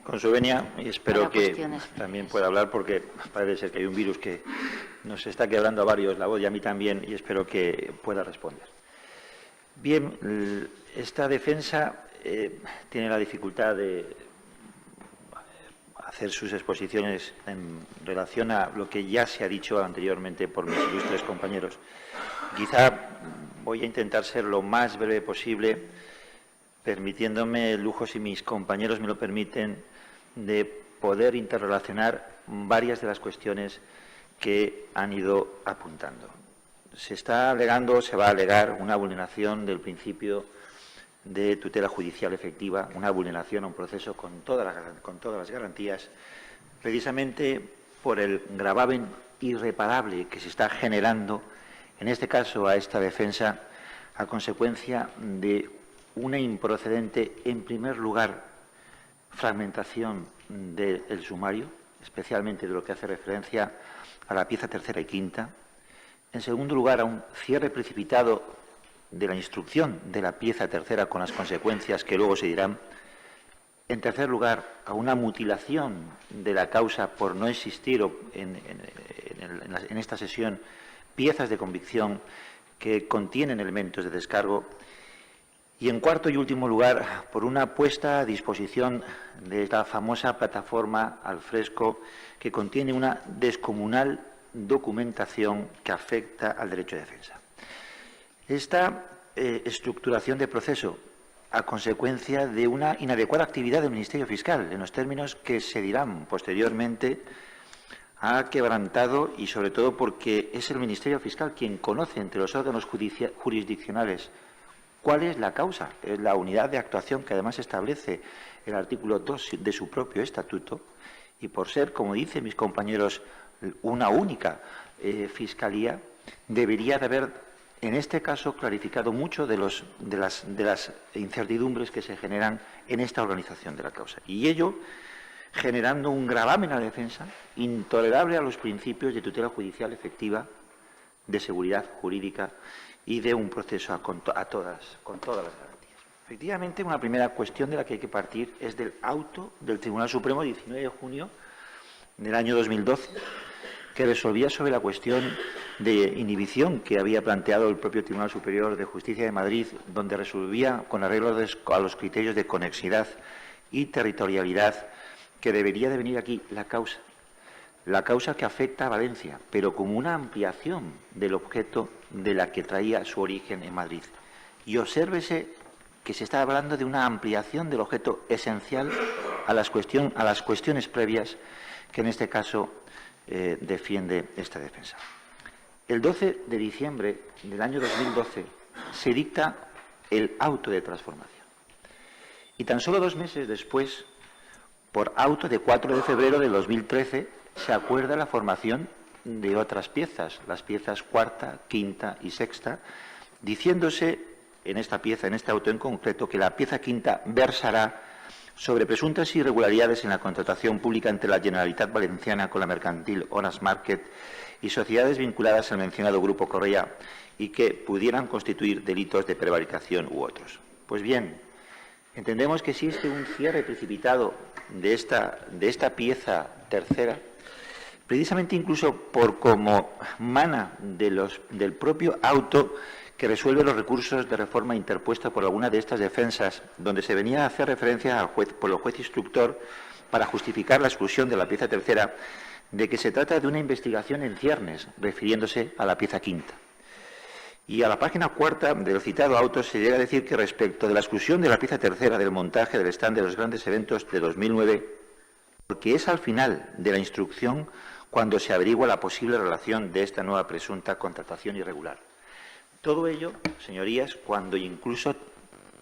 Con su venia, y espero que también pueda hablar, porque parece ser que hay un virus que nos está quebrando a varios la voz y a mí también, y espero que pueda responder. Bien, esta defensa tiene la dificultad de hacer sus exposiciones en relación a lo que ya se ha dicho anteriormente por mis ilustres compañeros. Quizá voy a intentar ser lo más breve posible, permitiéndome el lujo, si mis compañeros me lo permiten, de poder interrelacionar varias de las cuestiones que han ido apuntando. Se está alegando, se va a alegar una vulneración del principio de tutela judicial efectiva, una vulneración a un proceso con todas las garantías, precisamente por el gravamen irreparable que se está generando, en este caso a esta defensa, a consecuencia de una improcedente, en primer lugar, fragmentación del sumario, especialmente de lo que hace referencia a la pieza tercera y quinta. En segundo lugar, a un cierre precipitado de la instrucción de la pieza tercera con las consecuencias que luego se dirán. En tercer lugar, a una mutilación de la causa por no existir en esta sesión piezas de convicción que contienen elementos de descargo. Y en cuarto y último lugar, por una puesta a disposición de esta famosa plataforma al fresco que contiene una descomunal documentación que afecta al derecho de defensa. Esta estructuración de proceso, a consecuencia de una inadecuada actividad del Ministerio Fiscal, en los términos que se dirán posteriormente, ha quebrantado, y sobre todo porque es el Ministerio Fiscal quien conoce entre los órganos jurisdiccionales cuál es la causa, es la unidad de actuación que además establece el artículo 2 de su propio estatuto, y por ser, como dicen mis compañeros, una única fiscalía, debería de haber, en este caso, clarificado mucho de las incertidumbres que se generan en esta organización de la causa. Y ello generando un gravamen a la defensa intolerable a los principios de tutela judicial efectiva, de seguridad jurídica y de un proceso con todas las garantías. Efectivamente, una primera cuestión de la que hay que partir es del auto del Tribunal Supremo de 19 de junio del año 2012, que resolvía sobre la cuestión de inhibición que había planteado el propio Tribunal Superior de Justicia de Madrid, donde resolvía con arreglo a los criterios de conexidad y territorialidad que debería de venir aquí la causa que afecta a Valencia, pero como una ampliación del objeto de la que traía su origen en Madrid. Y obsérvese que se está hablando de una ampliación del objeto esencial a las cuestiones previas que en este caso defiende esta defensa. El 12 de diciembre del año 2012 se dicta el auto de transformación. Y tan solo 2 meses después, por auto de 4 de febrero de 2013, se acuerda la formación de otras piezas, las piezas cuarta, quinta y sexta, diciéndose en esta pieza, en este auto en concreto, que la pieza quinta versará sobre presuntas irregularidades en la contratación pública entre la Generalitat Valenciana con la mercantil Onas Market y sociedades vinculadas al mencionado Grupo Correa y que pudieran constituir delitos de prevaricación u otros. Pues bien, entendemos que existe un cierre precipitado de esta pieza tercera, precisamente incluso por cómo mana del propio auto que resuelve los recursos de reforma interpuestos por alguna de estas defensas, donde se venía a hacer referencia al juez, por el juez instructor, para justificar la exclusión de la pieza tercera, de que se trata de una investigación en ciernes, refiriéndose a la pieza quinta. Y a la página cuarta del citado auto se llega a decir que respecto de la exclusión de la pieza tercera del montaje del stand de los grandes eventos de 2009, porque es al final de la instrucción cuando se averigua la posible relación de esta nueva presunta contratación irregular. Todo ello, señorías, cuando incluso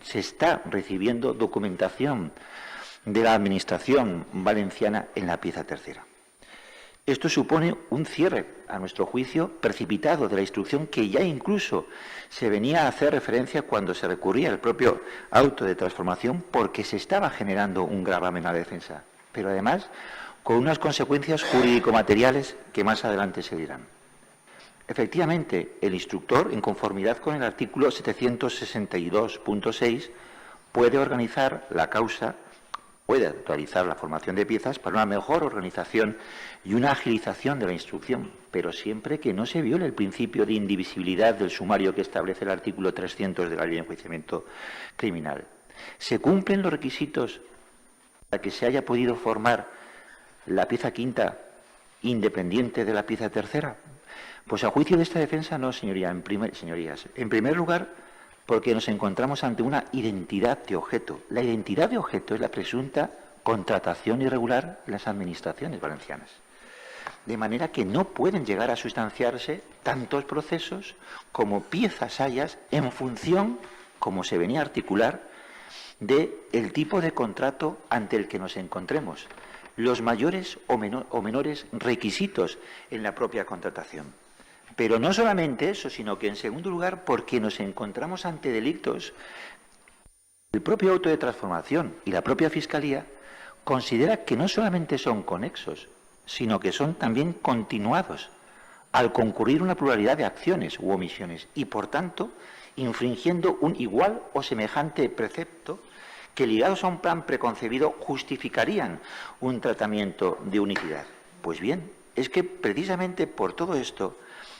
se está recibiendo documentación de la Administración valenciana en la pieza tercera. Esto supone un cierre, a nuestro juicio, precipitado de la instrucción que ya incluso se venía a hacer referencia cuando se recurría al propio auto de transformación, porque se estaba generando un gravamen a la defensa, pero además con unas consecuencias jurídico-materiales que más adelante se dirán. Efectivamente, el instructor, en conformidad con el artículo 762.6, puede organizar la causa pueda realizar la formación de piezas para una mejor organización y una agilización de la instrucción, pero siempre que no se viole el principio de indivisibilidad del sumario que establece el artículo 300 de la Ley de Enjuiciamiento Criminal. ¿Se cumplen los requisitos para que se haya podido formar la pieza quinta independiente de la pieza tercera? Pues a juicio de esta defensa no, señorías. En primer lugar, porque nos encontramos ante una identidad de objeto. La identidad de objeto es la presunta contratación irregular en las administraciones valencianas. De manera que no pueden llegar a sustanciarse tantos procesos como piezas hayas en función, como se venía a articular, del tipo de contrato ante el que nos encontremos, los mayores o menores requisitos en la propia contratación. Pero no solamente eso, sino que en segundo lugar porque nos encontramos ante delitos. El propio auto de transformación y la propia Fiscalía considera que no solamente son conexos, sino que son también continuados al concurrir una pluralidad de acciones u omisiones y, por tanto, infringiendo un igual o semejante precepto que, ligados a un plan preconcebido, justificarían un tratamiento de unicidad. Pues bien, es que precisamente por todo esto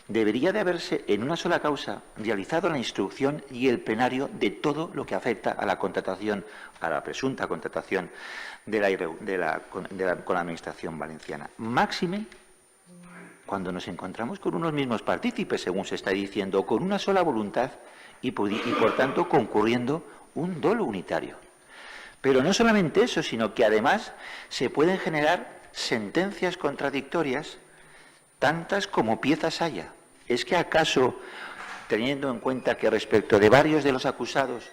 debería de haberse en una sola causa realizado la instrucción y el plenario de todo lo que afecta a la contratación, a la presunta contratación con la Administración valenciana. Máxime cuando nos encontramos con unos mismos partícipes, según se está diciendo, con una sola voluntad y por tanto concurriendo un dolo unitario. Pero no solamente eso, sino que además se pueden generar sentencias contradictorias tantas como piezas haya. ¿Es que acaso, teniendo en cuenta que respecto de varios de los acusados,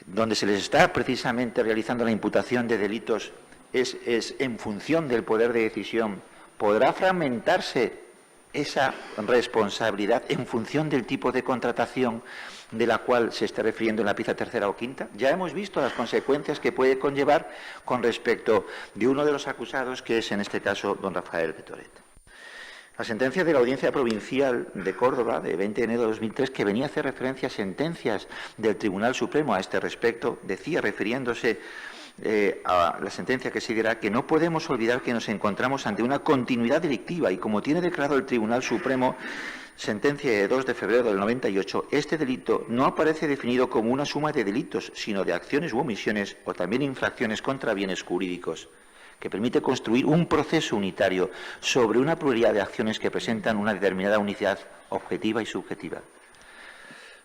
donde se les está precisamente realizando la imputación de delitos, es en función del poder de decisión, podrá fragmentarse esa responsabilidad en función del tipo de contratación de la cual se está refiriendo en la pieza tercera o quinta? Ya hemos visto las consecuencias que puede conllevar con respecto de uno de los acusados, que es en este caso don Rafael Betoret. La sentencia de la Audiencia Provincial de Córdoba, de 20 de enero de 2003, que venía a hacer referencia a sentencias del Tribunal Supremo a este respecto, decía, refiriéndose a la sentencia que seguirá, que no podemos olvidar que nos encontramos ante una continuidad delictiva y, como tiene declarado el Tribunal Supremo, sentencia de 2 de febrero del 98, este delito no aparece definido como una suma de delitos, sino de acciones u omisiones o también infracciones contra bienes jurídicos, que permite construir un proceso unitario sobre una pluralidad de acciones que presentan una determinada unicidad objetiva y subjetiva.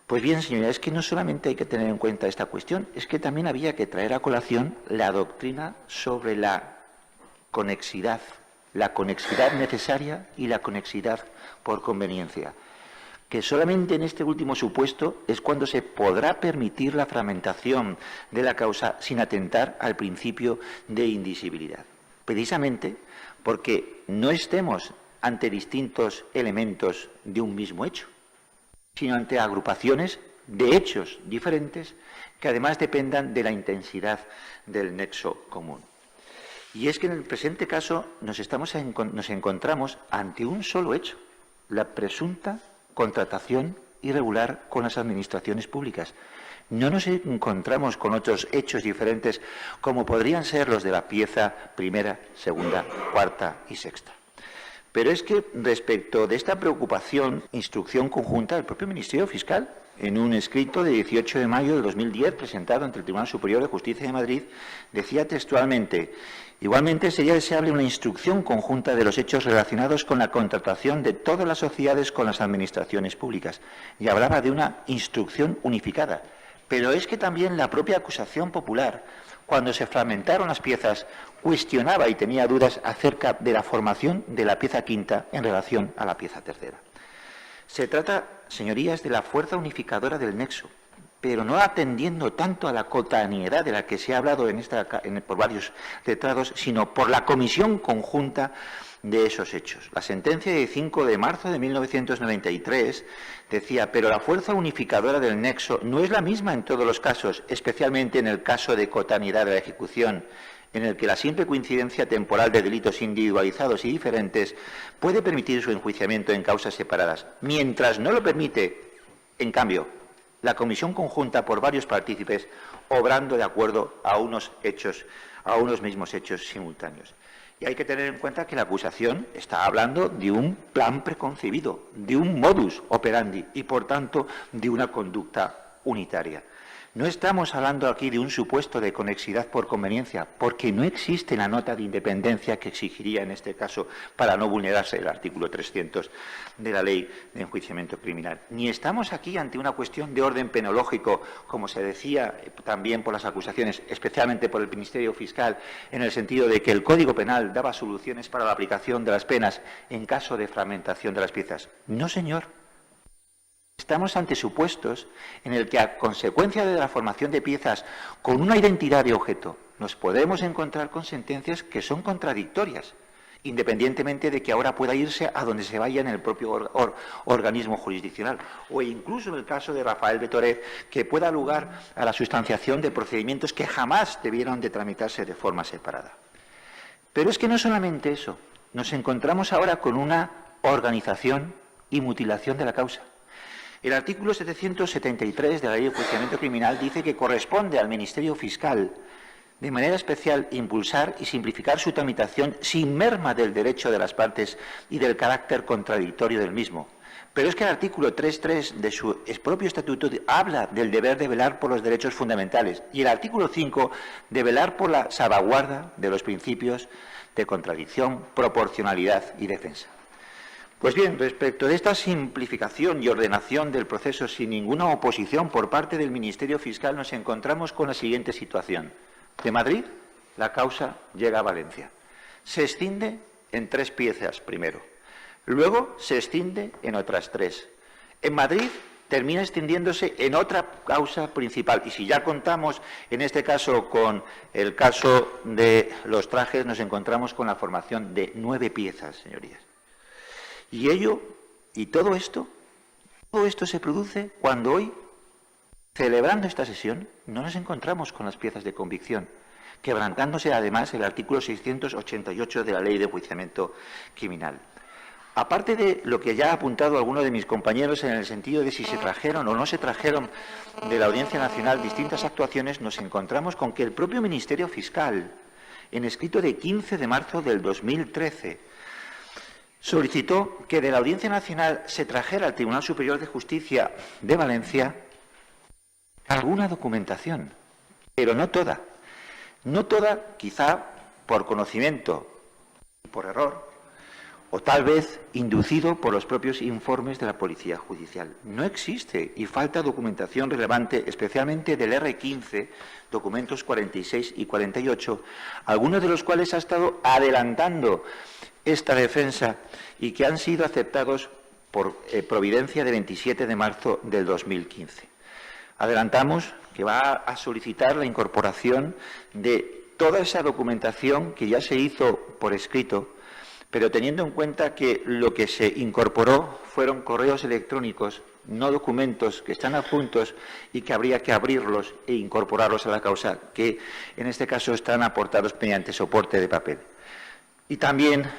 Pues bien, señoría, es que no solamente hay que tener en cuenta esta cuestión, es que también había que traer a colación la doctrina sobre la conexidad necesaria y la conexidad por conveniencia, que solamente en este último supuesto es cuando se podrá permitir la fragmentación de la causa sin atentar al principio de indivisibilidad. Precisamente porque no estemos ante distintos elementos de un mismo hecho, sino ante agrupaciones de hechos diferentes que además dependan de la intensidad del nexo común. Y es que en el presente caso nos encontramos ante un solo hecho, la presunta contratación irregular con las administraciones públicas. No nos encontramos con otros hechos diferentes como podrían ser los de la pieza primera, segunda, cuarta y sexta. Pero es que respecto de esta preocupación, instrucción conjunta del propio Ministerio Fiscal, en un escrito de 18 de mayo de 2010 presentado ante el Tribunal Superior de Justicia de Madrid, decía textualmente: igualmente sería deseable una instrucción conjunta de los hechos relacionados con la contratación de todas las sociedades con las administraciones públicas. Y hablaba de una instrucción unificada. Pero es que también la propia acusación popular, cuando se fragmentaron las piezas, cuestionaba y tenía dudas acerca de la formación de la pieza quinta en relación a la pieza tercera. Se trata, señorías, de la fuerza unificadora del nexo, pero no atendiendo tanto a la cotaneidad de la que se ha hablado por varios letrados, sino por la comisión conjunta de esos hechos. La sentencia de 5 de marzo de 1993 decía: pero la fuerza unificadora del nexo no es la misma en todos los casos, especialmente en el caso de cotaneidad de la ejecución, en el que la simple coincidencia temporal de delitos individualizados y diferentes puede permitir su enjuiciamiento en causas separadas, mientras no lo permite, en cambio, la comisión conjunta por varios partícipes, obrando de acuerdo a unos mismos hechos simultáneos. Y hay que tener en cuenta que la acusación está hablando de un plan preconcebido, de un modus operandi y, por tanto, de una conducta unitaria. No estamos hablando aquí de un supuesto de conexidad por conveniencia, porque no existe la nota de independencia que exigiría en este caso para no vulnerarse el artículo 300 de la Ley de Enjuiciamiento Criminal. Ni estamos aquí ante una cuestión de orden penológico, como se decía también por las acusaciones, especialmente por el Ministerio Fiscal, en el sentido de que el Código Penal daba soluciones para la aplicación de las penas en caso de fragmentación de las piezas. No, señor. Estamos ante supuestos en el que, a consecuencia de la formación de piezas con una identidad de objeto, nos podemos encontrar con sentencias que son contradictorias, independientemente de que ahora pueda irse a donde se vaya en el propio organismo jurisdiccional, o incluso en el caso de Rafael Betoret, que pueda dar lugar a la sustanciación de procedimientos que jamás debieron de tramitarse de forma separada. Pero es que no solamente eso, nos encontramos ahora con una organización y mutilación de la causa. El artículo 773 de la Ley de Enjuiciamiento Criminal dice que corresponde al Ministerio Fiscal, de manera especial, impulsar y simplificar su tramitación sin merma del derecho de las partes y del carácter contradictorio del mismo. Pero es que el artículo 3.3 de su propio estatuto habla del deber de velar por los derechos fundamentales y el artículo 5 de velar por la salvaguarda de los principios de contradicción, proporcionalidad y defensa. Pues bien, respecto de esta simplificación y ordenación del proceso sin ninguna oposición por parte del Ministerio Fiscal, nos encontramos con la siguiente situación. De Madrid, la causa llega a Valencia. Se extiende en 3 piezas primero. Luego se extiende en otras 3. En Madrid termina extendiéndose en otra causa principal. Y si ya contamos, en este caso, con el caso de los trajes, nos encontramos con la formación de 9 piezas, señorías. Y todo esto se produce cuando hoy, celebrando esta sesión, no nos encontramos con las piezas de convicción, quebrantándose además el artículo 688 de la Ley de Enjuiciamiento Criminal. Aparte de lo que ya ha apuntado alguno de mis compañeros en el sentido de si se trajeron o no se trajeron de la Audiencia Nacional distintas actuaciones, nos encontramos con que el propio Ministerio Fiscal, en escrito de 15 de marzo del 2013, solicitó que de la Audiencia Nacional se trajera al Tribunal Superior de Justicia de Valencia alguna documentación, pero no toda. No toda, quizá por conocimiento y por error, o tal vez inducido por los propios informes de la Policía Judicial. No existe y falta documentación relevante, especialmente del R15, documentos 46 y 48, algunos de los cuales ha estado adelantando esta defensa y que han sido aceptados por providencia de 27 de marzo del 2015. Adelantamos que va a solicitar la incorporación de toda esa documentación que ya se hizo por escrito, pero teniendo en cuenta que lo que se incorporó fueron correos electrónicos, no documentos que están adjuntos y que habría que abrirlos e incorporarlos a la causa, que en este caso están aportados mediante soporte de papel. Y también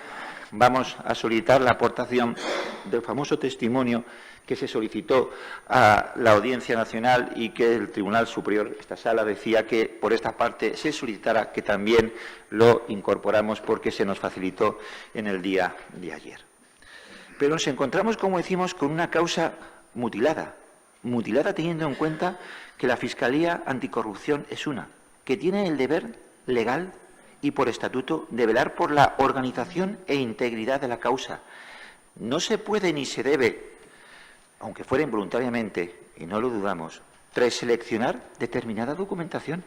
vamos a solicitar la aportación del famoso testimonio que se solicitó a la Audiencia Nacional y que el Tribunal Superior, esta sala, decía que por esta parte se solicitara que también lo incorporamos porque se nos facilitó en el día de ayer. Pero nos encontramos, como decimos, con una causa mutilada teniendo en cuenta que la Fiscalía Anticorrupción es una, que tiene el deber legal y por estatuto de velar por la organización e integridad de la causa. No se puede ni se debe, aunque fuera involuntariamente, y no lo dudamos, preseleccionar determinada documentación.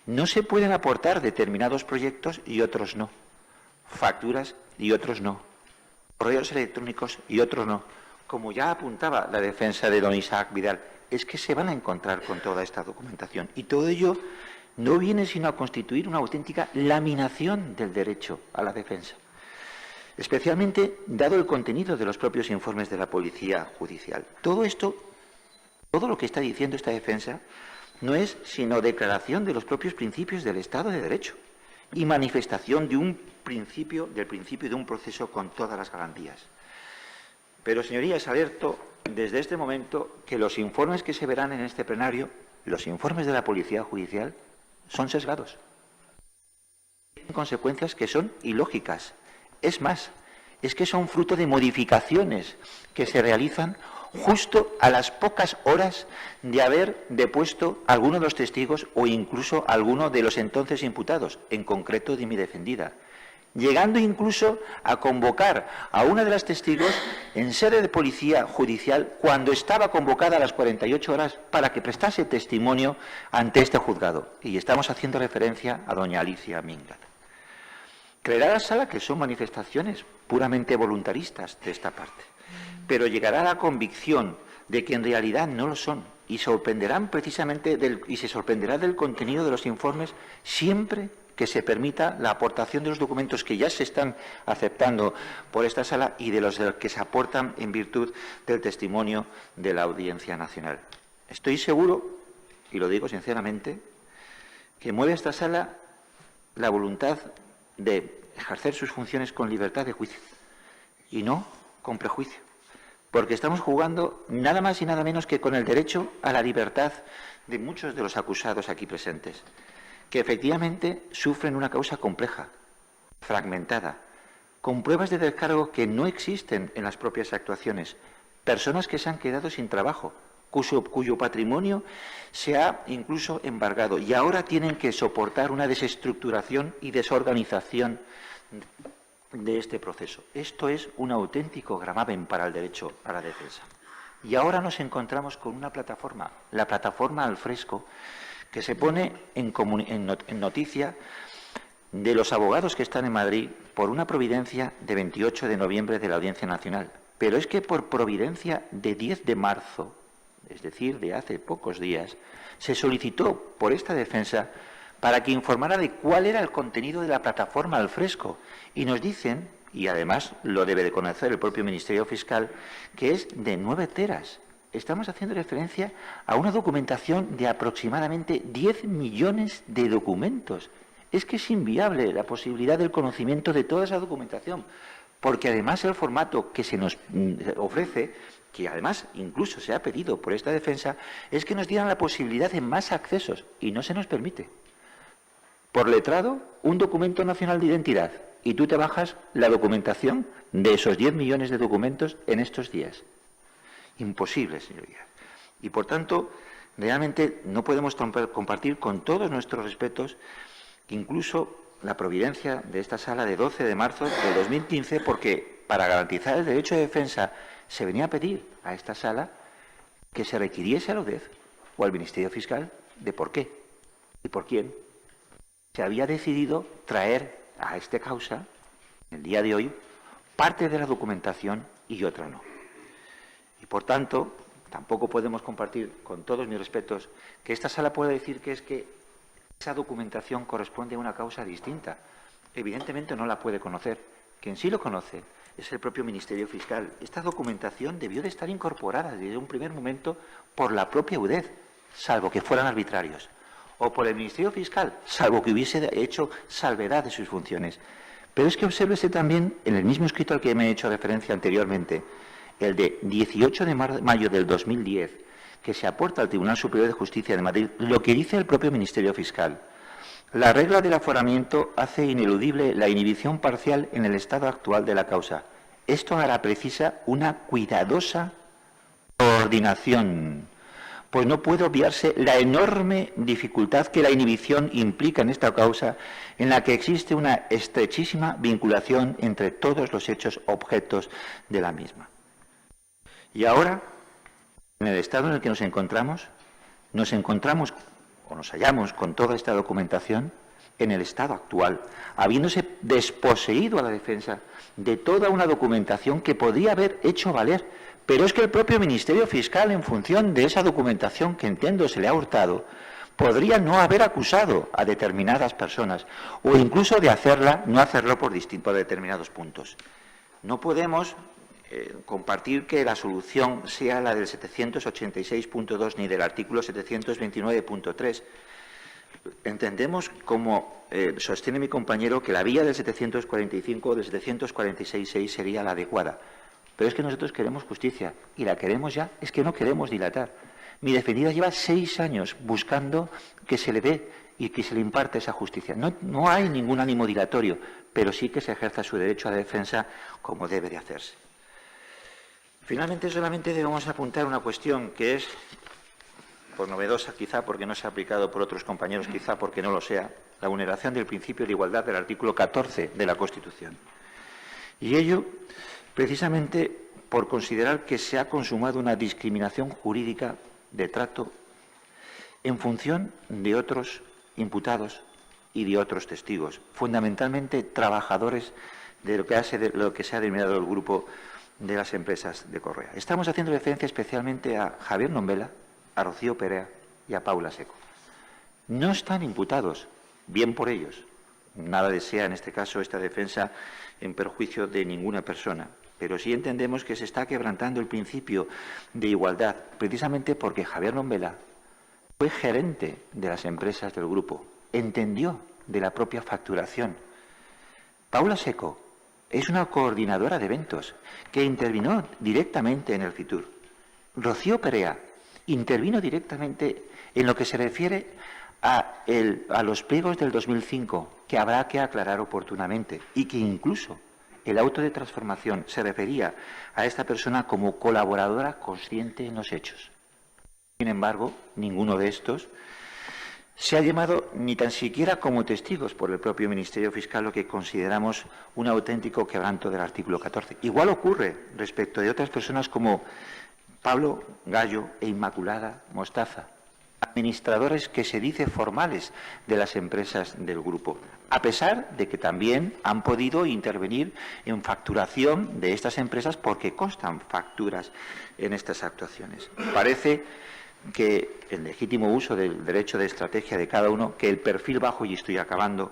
No se pueden aportar determinados proyectos y otros no, facturas y otros no, correos electrónicos y otros no. Como ya apuntaba la defensa de don Isaac Vidal, es que se van a encontrar con toda esta documentación y todo ello no viene sino a constituir una auténtica laminación del derecho a la defensa, especialmente dado el contenido de los propios informes de la Policía Judicial. Todo esto, todo lo que está diciendo esta defensa, no es sino declaración de los propios principios del Estado de Derecho y manifestación de del principio de un proceso con todas las garantías. Pero, señorías, alerto desde este momento que los informes que se verán en este plenario, los informes de la Policía Judicial, son sesgados. Tienen consecuencias que son ilógicas. Es más, es que son fruto de modificaciones que se realizan justo a las pocas horas de haber depuesto a alguno de los testigos o incluso a alguno de los entonces imputados, en concreto de mi defendida, llegando incluso a convocar a una de las testigos en sede de Policía Judicial cuando estaba convocada a las 48 horas para que prestase testimonio ante este juzgado. Y estamos haciendo referencia a doña Alicia Mingat. Creerá la sala que son manifestaciones puramente voluntaristas de esta parte, pero llegará a la convicción de que en realidad no lo son y sorprenderán precisamente se sorprenderá del contenido de los informes siempre que se permita la aportación de los documentos que ya se están aceptando por esta sala y de los que se aportan en virtud del testimonio de la Audiencia Nacional. Estoy seguro, y lo digo sinceramente, que mueve esta sala la voluntad de ejercer sus funciones con libertad de juicio y no con prejuicio, porque estamos jugando nada más y nada menos que con el derecho a la libertad de muchos de los acusados aquí presentes, que efectivamente sufren una causa compleja, fragmentada, con pruebas de descargo que no existen en las propias actuaciones, personas que se han quedado sin trabajo, cuyo patrimonio se ha incluso embargado y ahora tienen que soportar una desestructuración y desorganización de este proceso. Esto es un auténtico gravamen para el derecho a la defensa. Y ahora nos encontramos con una plataforma, la plataforma Al Fresco, que se pone en noticia de los abogados que están en Madrid por una providencia de 28 de noviembre de la Audiencia Nacional. Pero es que por providencia de 10 de marzo, es decir, de hace pocos días, se solicitó por esta defensa para que informara de cuál era el contenido de la plataforma Al Fresco. Y nos dicen, y además lo debe de conocer el propio Ministerio Fiscal, que es de 9 teras. Estamos haciendo referencia a una documentación de aproximadamente 10 millones de documentos. Es que es inviable la posibilidad del conocimiento de toda esa documentación, porque además el formato que se nos ofrece, que además incluso se ha pedido por esta defensa, es que nos dieran la posibilidad de más accesos, y no se nos permite. Por letrado, un documento nacional de identidad, y tú te bajas la documentación de esos 10 millones de documentos en estos días. Imposible, señorías. Y por tanto, realmente no podemos compartir con todos nuestros respetos incluso la providencia de esta sala de 12 de marzo de 2015, porque para garantizar el derecho de defensa se venía a pedir a esta sala que se requiriese a la UDEF o al Ministerio Fiscal de por qué y por quién se había decidido traer a esta causa, el día de hoy, parte de la documentación y otra no. Y por tanto, tampoco podemos compartir, con todos mis respetos, que esta sala pueda decir que es que esa documentación corresponde a una causa distinta. Evidentemente no la puede conocer. Quien sí lo conoce es el propio Ministerio Fiscal. Esta documentación debió de estar incorporada desde un primer momento por la propia UDEF, salvo que fueran arbitrarios, o por el Ministerio Fiscal, salvo que hubiese hecho salvedad de sus funciones. Pero es que obsérvese también, en el mismo escrito al que me he hecho referencia anteriormente, el de 18 de mayo del 2010, que se aporta al Tribunal Superior de Justicia de Madrid, lo que dice el propio Ministerio Fiscal. La regla del aforamiento hace ineludible la inhibición parcial en el estado actual de la causa. Esto hará precisa una cuidadosa coordinación, pues no puede obviarse la enorme dificultad que la inhibición implica en esta causa, en la que existe una estrechísima vinculación entre todos los hechos objetos de la misma. Y ahora, en el estado en el que nos encontramos o nos hallamos con toda esta documentación en el estado actual, habiéndose desposeído a la defensa de toda una documentación que podría haber hecho valer, pero es que el propio Ministerio Fiscal, en función de esa documentación que entiendo se le ha hurtado, podría no haber acusado a determinadas personas o incluso de no hacerlo por determinados puntos. No podemos compartir que la solución sea la del 786.2 ni del artículo 729.3. Entendemos, como sostiene mi compañero, que la vía del 745 o del 746.6 sería la adecuada. Pero es que nosotros queremos justicia y la queremos ya, es que no queremos dilatar. Mi defendida lleva 6 años buscando que se le dé y que se le imparte esa justicia. No hay ningún ánimo dilatorio, pero sí que se ejerza su derecho a la defensa como debe de hacerse. Finalmente, solamente debemos apuntar una cuestión que es, por novedosa quizá porque no se ha aplicado por otros compañeros, quizá porque no lo sea, la vulneración del principio de igualdad del artículo 14 de la Constitución. Y ello, precisamente, por considerar que se ha consumado una discriminación jurídica de trato en función de otros imputados y de otros testigos, fundamentalmente trabajadores de lo que se ha denominado el grupo de las empresas de Correa. Estamos haciendo referencia especialmente a Javier Nombela, a Rocío Perea y a Paula Seco. No están imputados, bien por ellos. Nada desea en este caso esta defensa en perjuicio de ninguna persona, pero sí entendemos que se está quebrantando el principio de igualdad, precisamente porque Javier Nombela fue gerente de las empresas del grupo, entendió de la propia facturación. Paula Seco es una coordinadora de eventos que intervino directamente en el Fitur. Rocío Perea intervino directamente en lo que se refiere a los pliegos del 2005, que habrá que aclarar oportunamente, y que incluso el auto de transformación se refería a esta persona como colaboradora consciente en los hechos. Sin embargo, ninguno de estos se ha llamado ni tan siquiera como testigos por el propio Ministerio Fiscal, lo que consideramos un auténtico quebranto del artículo 14. Igual ocurre respecto de otras personas como Pablo Gallo e Inmaculada Mostaza, administradores que se dice formales de las empresas del grupo, a pesar de que también han podido intervenir en facturación de estas empresas porque constan facturas en estas actuaciones. Parece que el legítimo uso del derecho de estrategia de cada uno, que el perfil bajo, y estoy acabando,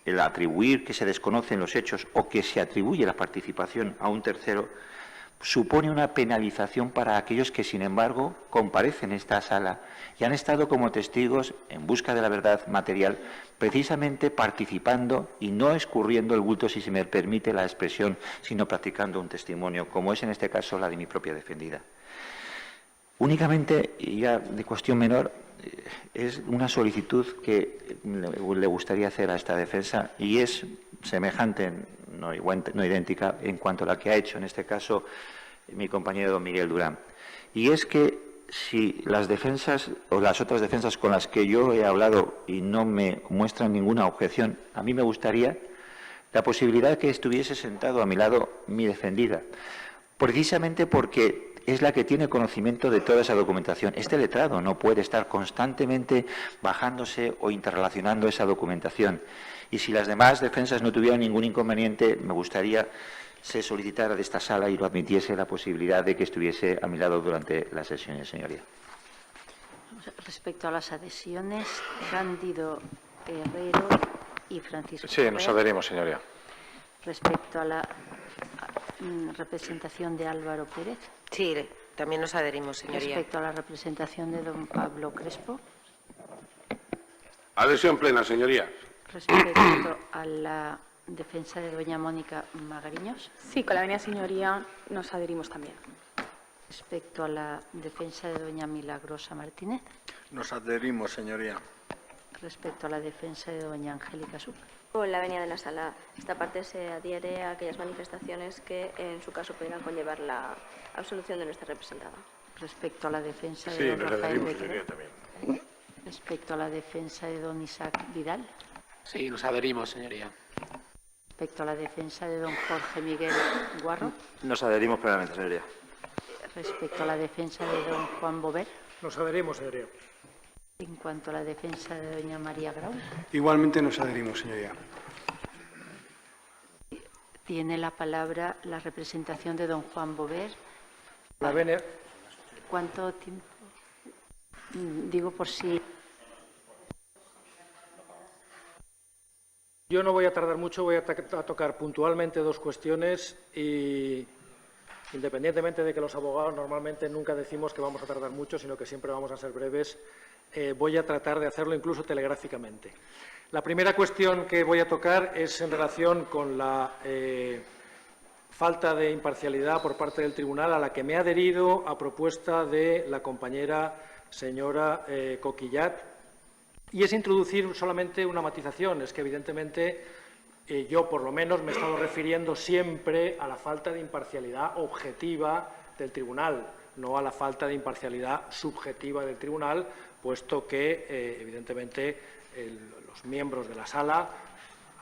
el atribuir que se desconocen los hechos o que se atribuye la participación a un tercero, supone una penalización para aquellos que, sin embargo, comparecen en esta sala y han estado como testigos en busca de la verdad material, precisamente participando y no escurriendo el bulto, si se me permite la expresión, sino practicando un testimonio, como es en este caso la de mi propia defendida. Únicamente, y ya de cuestión menor, es una solicitud que le gustaría hacer a esta defensa y es semejante, no idéntica, en cuanto a la que ha hecho en este caso mi compañero don Miguel Durán. Y es que si las defensas o las otras defensas con las que yo he hablado y no me muestran ninguna objeción, a mí me gustaría la posibilidad de que estuviese sentado a mi lado mi defendida, precisamente porque es la que tiene conocimiento de toda esa documentación. Este letrado no puede estar constantemente bajándose o interrelacionando esa documentación. Y si las demás defensas no tuvieran ningún inconveniente, me gustaría se solicitara de esta sala y lo admitiese la posibilidad de que estuviese a mi lado durante las sesiones, señoría. Respecto a las adhesiones, Cándido Herrero y Francisco. Sí, nos adherimos, señoría. Respecto a la representación de Álvaro Pérez. Sí, también nos adherimos, señoría. Respecto a la representación de don Pablo Crespo. Adhesión plena, señoría. Respecto a la defensa de doña Mónica Magariños. Sí, con la venia señoría nos adherimos también. Respecto a la defensa de doña Milagrosa Martínez. Nos adherimos, señoría. Respecto a la defensa de doña Angélica Sup. Con la venia de la sala, esta parte se adhiere a aquellas manifestaciones que en su caso pudieran conllevar la absolución de nuestra representada. Respecto a la defensa de Sí, don nos Rafael adherimos, Bequer. señoría, también. Respecto a la defensa de don Isaac Vidal. Sí, nos adherimos, señoría. Respecto a la defensa de don Jorge Miguel Guarro. Nos adherimos plenamente, señoría. Respecto a la defensa de don Juan Bover. Nos adherimos, señoría. En cuanto a la defensa de doña María Grau. Igualmente nos adherimos, señoría. Tiene la palabra la representación de don Juan Bover. La venia. ¿Cuánto tiempo? Digo por si... Yo no voy a tardar mucho, voy a tocar puntualmente dos cuestiones y, independientemente de que los abogados normalmente nunca decimos que vamos a tardar mucho, sino que siempre vamos a ser breves, voy a tratar de hacerlo incluso telegráficamente. La primera cuestión que voy a tocar es en relación con la falta de imparcialidad por parte del tribunal a la que me he adherido a propuesta de la compañera señora Coquillat, y es introducir solamente una matización. Es que, evidentemente, yo, por lo menos, me he estado refiriendo siempre a la falta de imparcialidad objetiva del tribunal, no a la falta de imparcialidad subjetiva del tribunal, puesto que, evidentemente, los miembros de la sala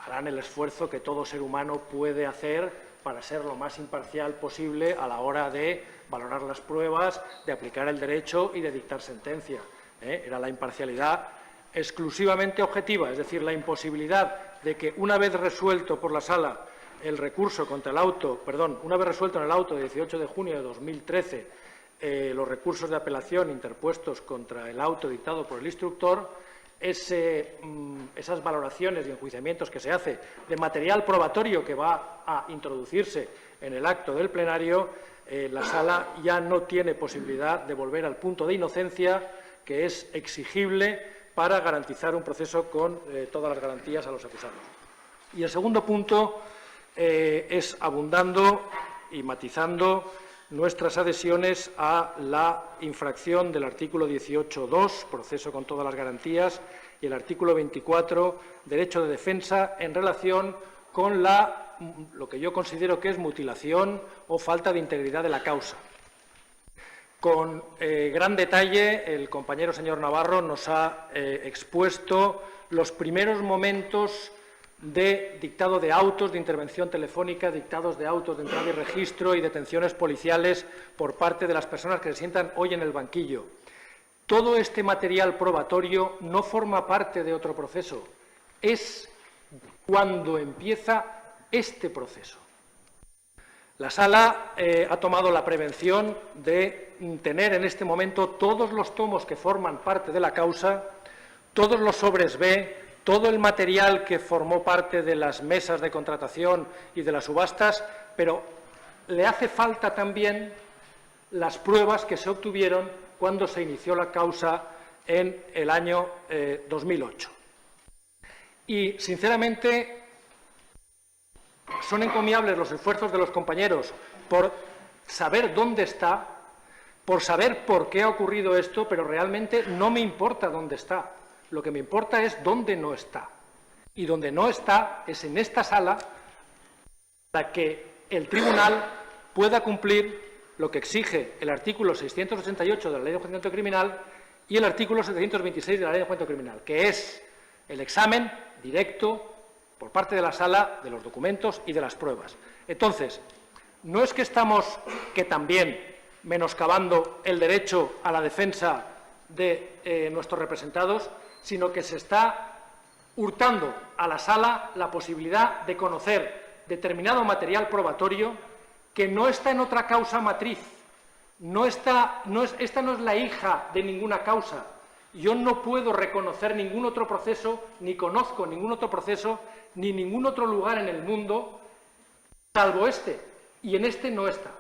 harán el esfuerzo que todo ser humano puede hacer para ser lo más imparcial posible a la hora de valorar las pruebas, de aplicar el derecho y de dictar sentencia. Era la imparcialidad exclusivamente objetiva, es decir, la imposibilidad de que, una vez resuelto por la sala el recurso contra el auto, una vez resuelto en el auto de 18 de junio de 2013 los recursos de apelación interpuestos contra el auto dictado por el instructor, esas valoraciones y enjuiciamientos que se hace de material probatorio que va a introducirse en el acto del plenario, la sala ya no tiene posibilidad de volver al punto de inocencia que es exigible para garantizar un proceso con todas las garantías a los acusados. Y el segundo punto es abundando y matizando nuestras adhesiones a la infracción del artículo 18.2, proceso con todas las garantías, y el artículo 24, derecho de defensa, en relación con lo que yo considero que es mutilación o falta de integridad de la causa. Con gran detalle, el compañero señor Navarro nos ha expuesto los primeros momentos de dictado de autos de intervención telefónica, dictados de autos de entrada y registro y detenciones policiales por parte de las personas que se sientan hoy en el banquillo. Todo este material probatorio no forma parte de otro proceso. Es cuando empieza este proceso. La sala ha tomado la prevención de tener en este momento todos los tomos que forman parte de la causa, todos los sobres B, todo el material que formó parte de las mesas de contratación y de las subastas, pero le hace falta también las pruebas que se obtuvieron cuando se inició la causa en el año 2008. Y, sinceramente, son encomiables los esfuerzos de los compañeros por saber dónde está, por saber por qué ha ocurrido esto, pero realmente no me importa dónde está. Lo que me importa es dónde no está. Y donde no está es en esta sala para que el tribunal pueda cumplir lo que exige el artículo 688 de la Ley de Enjuiciamiento Criminal y el artículo 726 de la Ley de Enjuiciamiento Criminal, que es el examen directo por parte de la sala de los documentos y de las pruebas. Entonces, no es que estamos también menoscabando el derecho a la defensa de nuestros representados, sino que se está hurtando a la sala la posibilidad de conocer determinado material probatorio que no está en otra causa matriz. Esta no es la hija de ninguna causa. Yo no puedo reconocer ningún otro proceso, ni conozco ningún otro proceso, ni ningún otro lugar en el mundo, salvo este, y en este no está.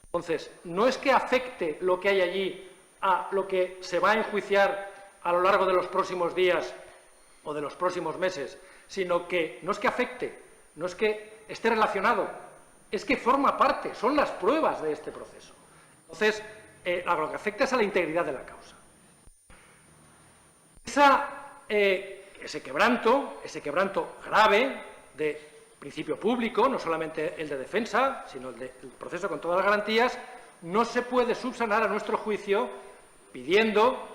Entonces, no es que afecte lo que hay allí a lo que se va a enjuiciar a lo largo de los próximos días o de los próximos meses, sino que no es que afecte, no es que esté relacionado, es que forma parte, son las pruebas de este proceso. Entonces, lo que afecta es a la integridad de la causa. Ese quebranto grave de principio público, no solamente el de defensa, sino el del proceso con todas las garantías, no se puede subsanar, a nuestro juicio, pidiendo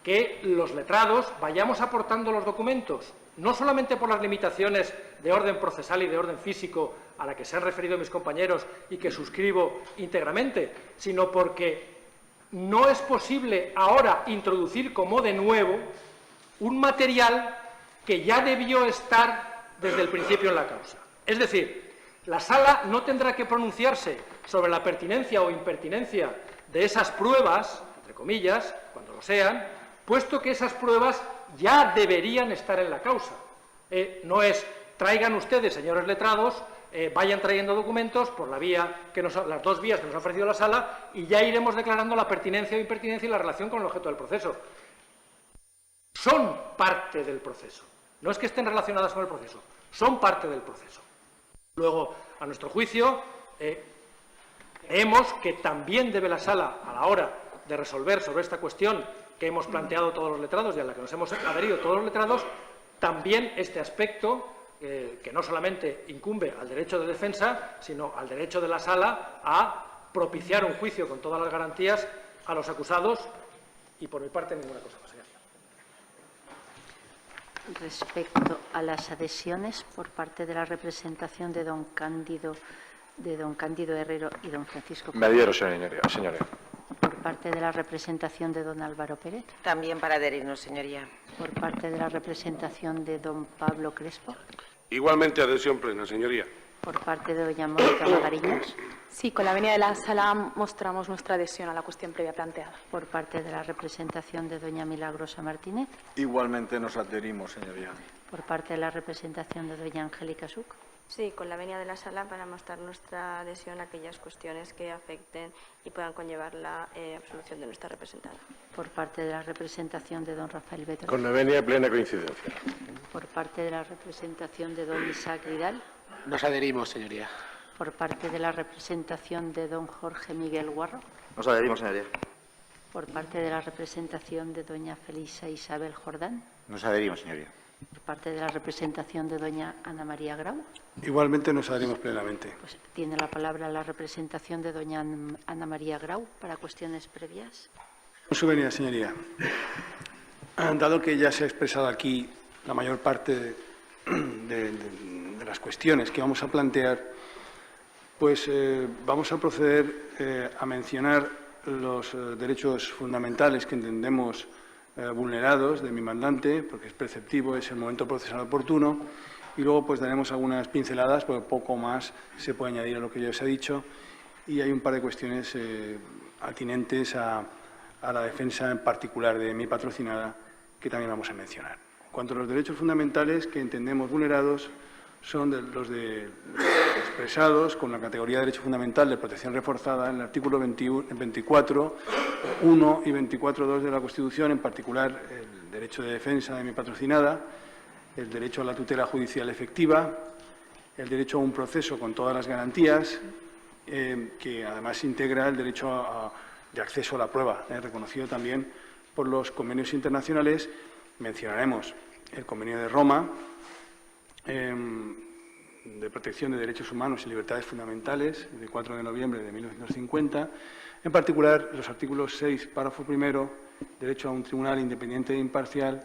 que los letrados vayamos aportando los documentos, no solamente por las limitaciones de orden procesal y de orden físico a la que se han referido mis compañeros y que suscribo íntegramente, sino porque no es posible ahora introducir como de nuevo un material que ya debió estar desde el principio en la causa. Es decir, la sala no tendrá que pronunciarse sobre la pertinencia o impertinencia de esas pruebas, entre comillas, cuando lo sean, puesto que esas pruebas ya deberían estar en la causa. No es, traigan ustedes, señores letrados, vayan trayendo documentos por la vía las dos vías que nos ha ofrecido la sala y ya iremos declarando la pertinencia o impertinencia y la relación con el objeto del proceso. Son parte del proceso. No es que estén relacionadas con el proceso, son parte del proceso. Luego, a nuestro juicio, creemos que también debe la Sala, a la hora de resolver sobre esta cuestión que hemos planteado todos los letrados y a la que nos hemos adherido todos los letrados, también este aspecto, que no solamente incumbe al derecho de defensa, sino al derecho de la Sala a propiciar un juicio con todas las garantías a los acusados y, por mi parte, ninguna cosa más. Respecto a las adhesiones por parte de la representación de don Cándido Herrero y don Francisco Me adhiero, señoría. por parte de la representación de don Álvaro Pérez, También para adherirnos, señoría. por parte de la representación de don Pablo Crespo, Igualmente adhesión plena, señoría. por parte de doña Mónica Magariños, Sí, con la venia de la Sala mostramos nuestra adhesión a la cuestión previa planteada. por parte de la representación de doña Milagrosa Martínez, Igualmente nos adherimos, señoría. por parte de la representación de doña Angélica Suc, Sí, con la venia de la Sala para mostrar nuestra adhesión a aquellas cuestiones que afecten y puedan conllevar la absolución de nuestra representada. por parte de la representación de don Rafael Betro, Con la venia plena coincidencia. por parte de la representación de don Isaac Vidal, Nos adherimos, señoría. por parte de la representación de don Jorge Miguel Guarro, Nos adherimos, señoría. por parte de la representación de doña Felisa Isabel Jordán, Nos adherimos, señoría. por parte de la representación de doña Ana María Grau. Igualmente nos adherimos plenamente. Pues tiene la palabra la representación de doña Ana María Grau para cuestiones previas. Con su venia, señoría. Dado que ya se ha expresado aquí la mayor parte de las cuestiones que vamos a plantear, pues vamos a proceder a mencionar los derechos fundamentales que entendemos vulnerados de mi mandante, porque es preceptivo, es el momento procesal oportuno, y luego pues daremos algunas pinceladas, porque poco más se puede añadir a lo que ya os he dicho, y hay un par de cuestiones atinentes a la defensa en particular de mi patrocinada que también vamos a mencionar. En cuanto a los derechos fundamentales que entendemos vulnerados, son los expresados con la categoría de derecho fundamental de protección reforzada en el artículo 24.1 y 24.2 de la Constitución, en particular el derecho de defensa de mi patrocinada, el derecho a la tutela judicial efectiva, el derecho a un proceso con todas las garantías, que además integra el derecho de acceso a la prueba, reconocido también por los convenios internacionales. Mencionaremos el Convenio de Roma, de protección de derechos humanos y libertades fundamentales, de 4 de noviembre de 1950, en particular los artículos 6, párrafo primero, derecho a un tribunal independiente e imparcial,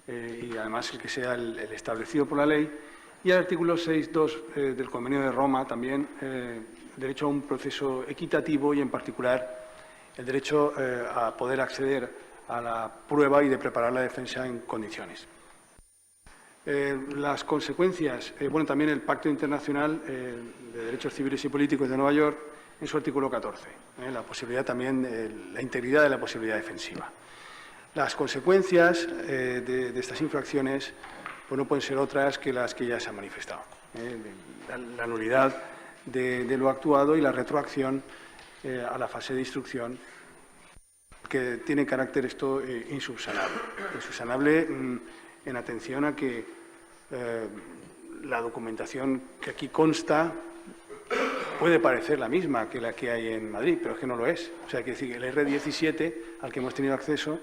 y además el que sea el establecido por la ley, y el artículo 6.2 del Convenio de Roma también, derecho a un proceso equitativo y, en particular, el derecho a poder acceder a la prueba y de preparar la defensa en condiciones. Las consecuencias, también el Pacto Internacional de Derechos Civiles y Políticos de Nueva York, en su artículo 14, la posibilidad también, la integridad de la posibilidad defensiva. Las consecuencias de estas infracciones pues no pueden ser otras que las que ya se han manifestado. La nulidad de lo actuado y la retroacción a la fase de instrucción, que tiene carácter esto insubsanable. Insubsanable en atención a que la documentación que aquí consta puede parecer la misma que la que hay en Madrid, pero es que no lo es. O sea, que decir, el R17 al que hemos tenido acceso,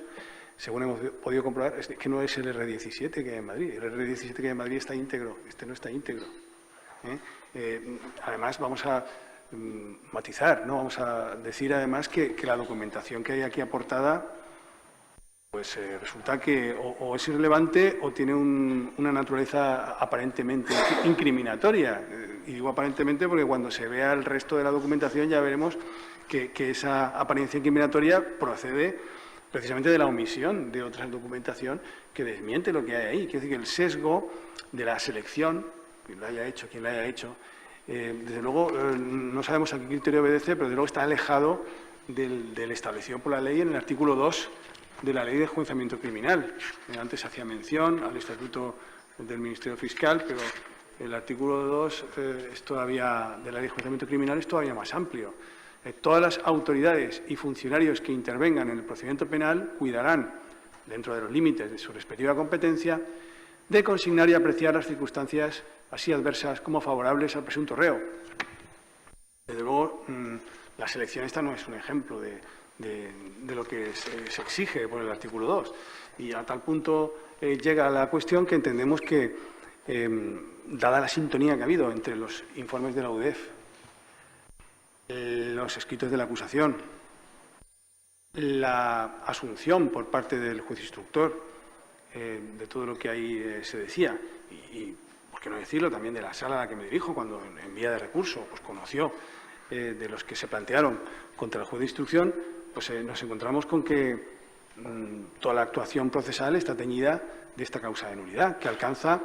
según hemos podido comprobar, es que no es el R17 que hay en Madrid. El R17 que hay en Madrid está íntegro, este no está íntegro. Además, vamos a matizar, ¿no? Vamos a decir además que la documentación que hay aquí aportada pues resulta que o es irrelevante o tiene una naturaleza aparentemente incriminatoria. Y digo aparentemente porque cuando se vea el resto de la documentación ya veremos que esa apariencia incriminatoria procede precisamente de la omisión de otra documentación que desmiente lo que hay ahí. Quiere decir que el sesgo de la selección, quien la haya hecho, desde luego no sabemos a qué criterio obedece, pero desde luego está alejado del establecido por la ley en el artículo 2 de la Ley de Enjuiciamiento Criminal. Antes se hacía mención al Estatuto del Ministerio Fiscal, pero el artículo 2 de la Ley de Enjuiciamiento Criminal es todavía más amplio. Todas las autoridades y funcionarios que intervengan en el procedimiento penal cuidarán, dentro de los límites de su respectiva competencia, de consignar y apreciar las circunstancias así adversas como favorables al presunto reo. Desde luego, la selección esta no es un ejemplo de lo que se exige por el artículo 2. Y a tal punto llega la cuestión que entendemos que, dada la sintonía que ha habido entre los informes de la UDEF, los escritos de la acusación, la asunción por parte del juez instructor de todo lo que ahí se decía, y por qué no decirlo también de la sala a la que me dirijo cuando en vía de recurso pues conoció de los que se plantearon contra el juez de instrucción, pues nos encontramos con que toda la actuación procesal está teñida de esta causa de nulidad, que alcanza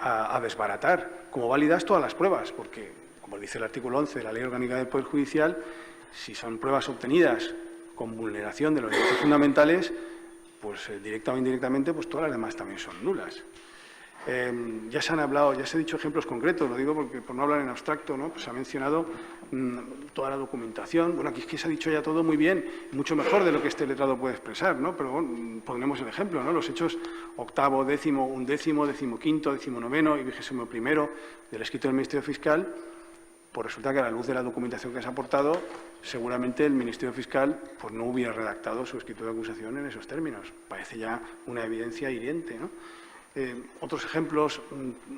a desbaratar como válidas todas las pruebas, porque, como dice el artículo 11 de la Ley Orgánica del Poder Judicial, si son pruebas obtenidas con vulneración de los derechos fundamentales, pues directa o indirectamente, pues todas las demás también son nulas. Ya se han hablado, ya se han dicho ejemplos concretos, lo digo porque por no hablar en abstracto, ¿no? Pues se ha mencionado toda la documentación. Bueno, aquí es que se ha dicho ya todo muy bien, mucho mejor de lo que este letrado puede expresar, ¿no? Pero bueno, pondremos el ejemplo, ¿no? Los hechos 8º, 10º, 11º, 15º, 19º y 21º del escrito del Ministerio Fiscal, pues resulta que a la luz de la documentación que se ha aportado, seguramente el Ministerio Fiscal pues no hubiera redactado su escrito de acusación en esos términos. Parece ya una evidencia hiriente, ¿no? Otros ejemplos,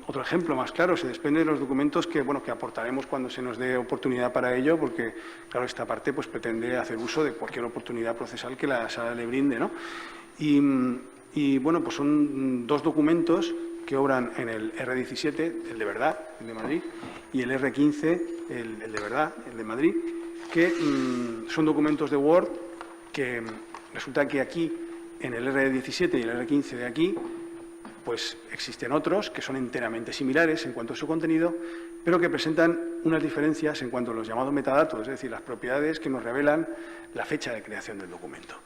otro ejemplo más claro se desprende de los documentos que aportaremos cuando se nos dé oportunidad para ello, porque claro, esta parte pues pretende hacer uso de cualquier oportunidad procesal que la sala le brinde, ¿no? Y bueno, pues son dos documentos que obran en el R17, el de verdad, el de Madrid, y el R15, el de verdad, el de Madrid, que son documentos de Word que resulta que aquí, en el R17 y el R15 de aquí, pues existen otros que son enteramente similares en cuanto a su contenido, pero que presentan unas diferencias en cuanto a los llamados metadatos, es decir, las propiedades que nos revelan la fecha de creación del documento.